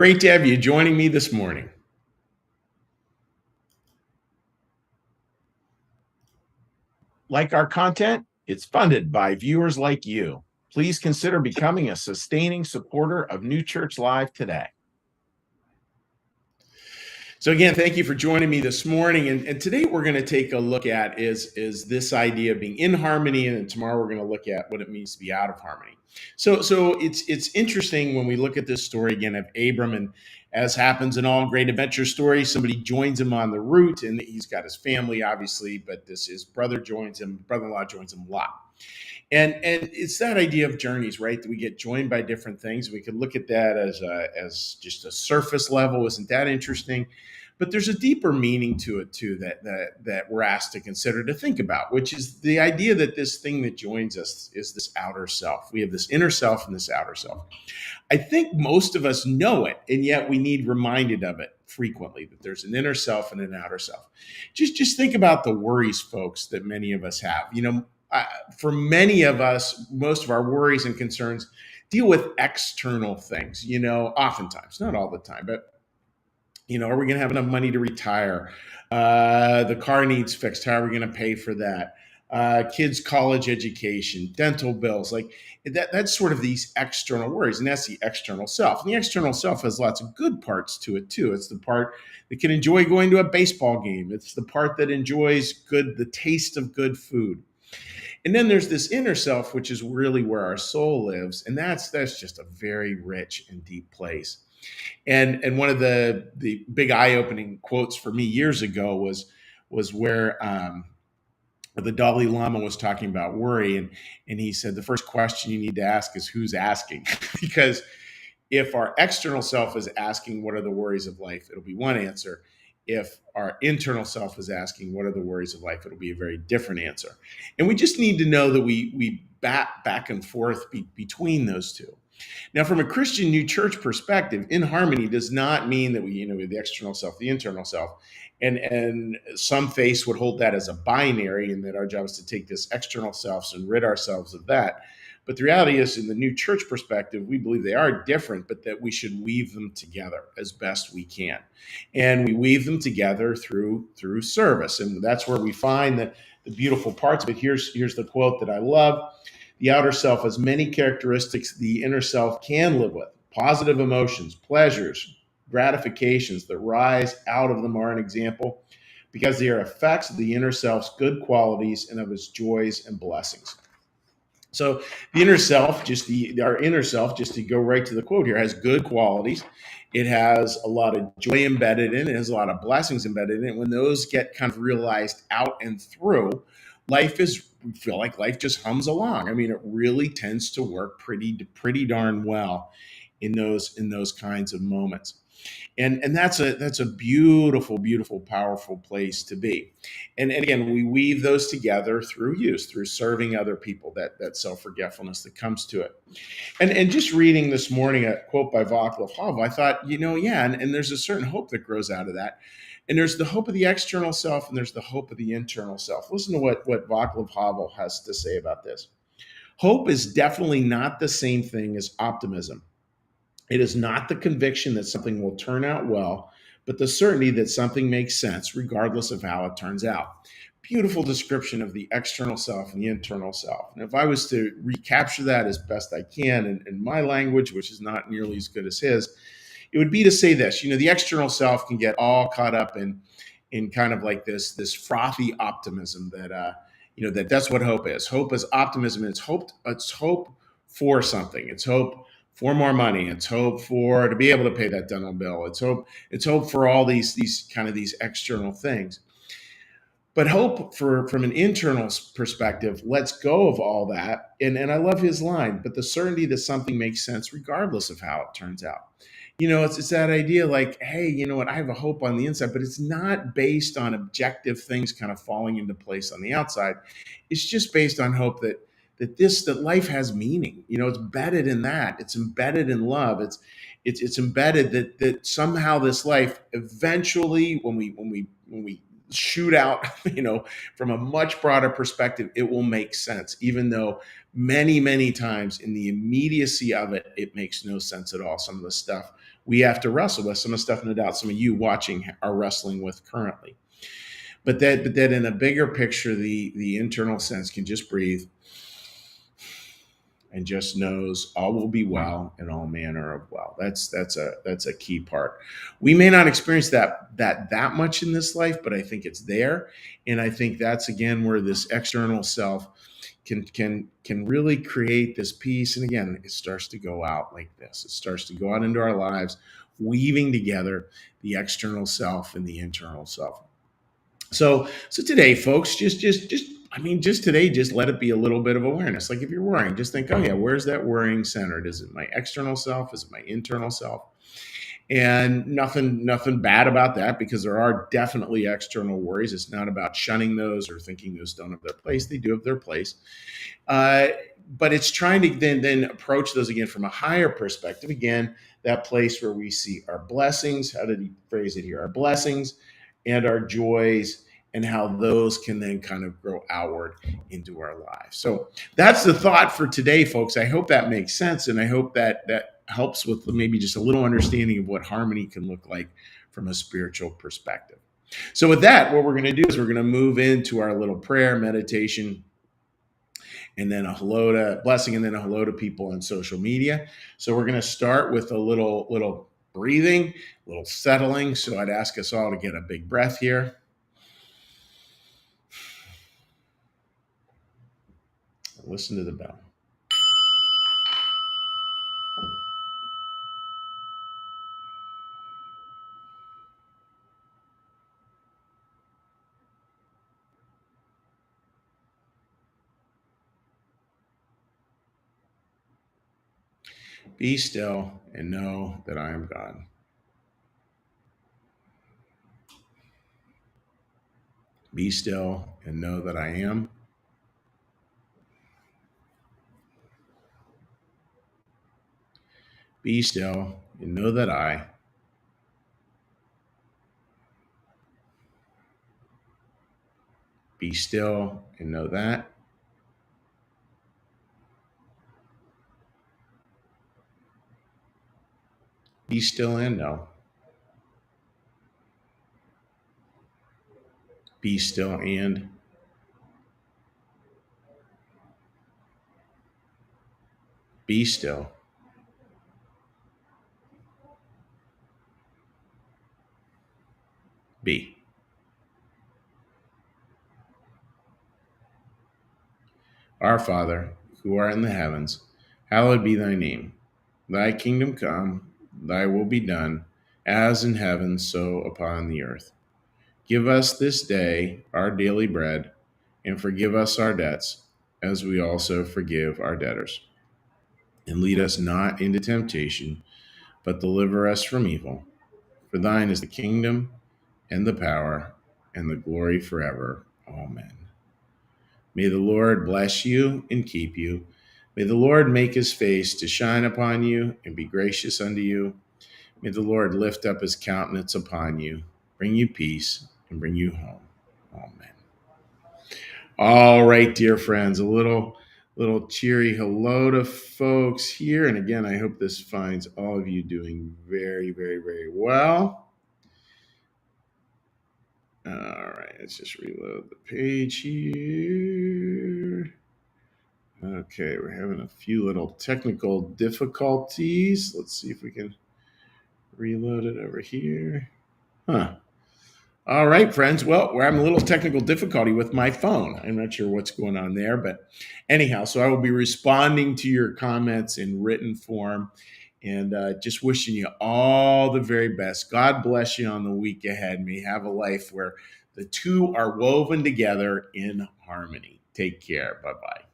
Great to have you joining me this morning. Like our content? It's funded by viewers like you. Please consider becoming a sustaining supporter of New Church Live today. So again, thank you for joining me this morning. And today we're going to take a look at is this idea of being in harmony, and then tomorrow we're going to look at what it means to be out of harmony. So it's interesting when we look at this story again of Abram, and as happens in all great adventure stories, somebody joins him on the route, and he's got his family, obviously, but his brother-in-law joins him a lot. And it's that idea of journeys, right? That we get joined by different things. We could look at that as just a surface level. Isn't that interesting? But there's a deeper meaning to it too that we're asked to consider, to think about, which is the idea that this thing that joins us is this outer self. We have this inner self and this outer self. I think most of us know it, and yet we need reminded of it frequently, that there's an inner self and an outer self. Just think about the worries, folks, that many of us have. For many of us, most of our worries and concerns deal with external things, oftentimes, not all the time, but, are we going to have enough money to retire? The car needs fixed. How are we going to pay for that? Kids' college education, dental bills, like that's sort of these external worries. And that's the external self. And the external self has lots of good parts to it too. It's the part that can enjoy going to a baseball game. It's the part that enjoys the taste of good food. And then there's this inner self, which is really where our soul lives. And that's just a very rich and deep place. And one of the big eye-opening quotes for me years ago was where the Dalai Lama was talking about worry. And he said, the first question you need to ask is who's asking? Because if our external self is asking, what are the worries of life? It'll be one answer. If our internal self is asking, what are the worries of life? It'll be a very different answer. And we just need to know that we bat back and forth between those two. Now, from a Christian New Church perspective, in harmony does not mean that we have the external self, the internal self. And some faiths would hold that as a binary, and that our job is to take this external selves and rid ourselves of that. But the reality is, in the New Church perspective, we believe they are different, but that we should weave them together as best we can. And we weave them together through service. And that's where we find the beautiful parts of it. Here's the quote that I love. The outer self has many characteristics the inner self can live with. Positive emotions, pleasures, gratifications that rise out of them are an example, because they are effects of the inner self's good qualities and of its joys and blessings. So the inner self, our inner self, just to go right to the quote here, has good qualities. It has a lot of joy embedded in it. It has a lot of blessings embedded in it. When those get kind of realized out and through, we feel like life just hums along. I mean, it really tends to work pretty darn well in those kinds of moments. And that's a beautiful, beautiful, powerful place to be. And again, we weave those together through use, through serving other people, that self-forgetfulness that comes to it. And just reading this morning a quote by Václav Havel, I thought, and there's a certain hope that grows out of that. And there's the hope of the external self, and there's the hope of the internal self. Listen to what Václav Havel has to say about this. Hope is definitely not the same thing as optimism. It is not the conviction that something will turn out well, but the certainty that something makes sense regardless of how it turns out. Beautiful description of the external self and the internal self. And if I was to recapture that as best I can in my language, which is not nearly as good as his, it would be to say this. The external self can get all caught up in kind of like this frothy optimism that's what hope is. Hope is optimism. It's hope for something. It's hope for more money. It's hope to be able to pay that dental bill. It's hope for all these external things. But hope from an internal perspective lets go of all that. And I love his line, but the certainty that something makes sense regardless of how it turns out. It's that idea like, hey, you know what? I have a hope on the inside, but it's not based on objective things kind of falling into place on the outside. It's just based on hope that life has meaning. It's embedded in that. It's embedded in love. It's embedded that somehow this life eventually, when we shoot out, from a much broader perspective, it will make sense, even though many, many times in the immediacy of it, it makes no sense at all. Some of the stuff we have to wrestle with. Some of the stuff, no doubt, some of you watching are wrestling with currently. But that in a bigger picture, the internal sense can just breathe and just knows all will be well and all manner of well. That's a key part. We may not experience that much in this life, but I think it's there, and I think that's again where this external self can really create this peace. And again, it starts to go out like this. It starts to go out into our lives, weaving together the external self and the internal self. So today, folks, just today, just let it be a little bit of awareness. Like if you're worrying, just think, oh yeah, where's that worrying centered? Is it my external self? Is it my internal self? And nothing bad about that, because there are definitely external worries. It's not about shunning those or thinking those don't have their place. They do have their place. Uh, but it's trying to then approach those again from a higher perspective. Again, that place where we see our blessings. How did he phrase it here? Our blessings and our joys, and how those can then kind of grow outward into our lives. So that's the thought for today, folks. I hope that makes sense, and I hope that helps with maybe just a little understanding of what harmony can look like from a spiritual perspective. So with that, what we're going to do is we're going to move into our little prayer meditation, and then a hello to blessing, and then a hello to people on social media. So we're going to start with a little breathing, a little settling. So I'd ask us all to get a big breath here. Listen to the bell. Be still and know that I am God. Be still and know that I am. Be still and know that I. Be still and know that. Be still and know. Be still and. Be still. Be. Our Father, who art in the heavens, hallowed be thy name. Thy kingdom come, thy will be done, as in heaven, so upon the earth. Give us this day our daily bread, and forgive us our debts, as we also forgive our debtors. And lead us not into temptation, but deliver us from evil. For thine is the kingdom, and the power, and the glory forever. Amen. May the Lord bless you and keep you. May the Lord make his face to shine upon you and be gracious unto you. May the Lord lift up his countenance upon you, bring you peace, and bring you home. Amen. All right, dear friends, a little cheery hello to folks here. And again, I hope this finds all of you doing very, very, very well. All right, let's just reload the page here. Okay, we're having a few little technical difficulties. Let's see if we can reload it over here. All right, friends. Well, we're having a little technical difficulty with my phone. I'm not sure what's going on there, but anyhow, so I will be responding to your comments in written form, and just wishing you all the very best. God bless you on the week ahead. May you have a life where the two are woven together in harmony. Take care. Bye-bye.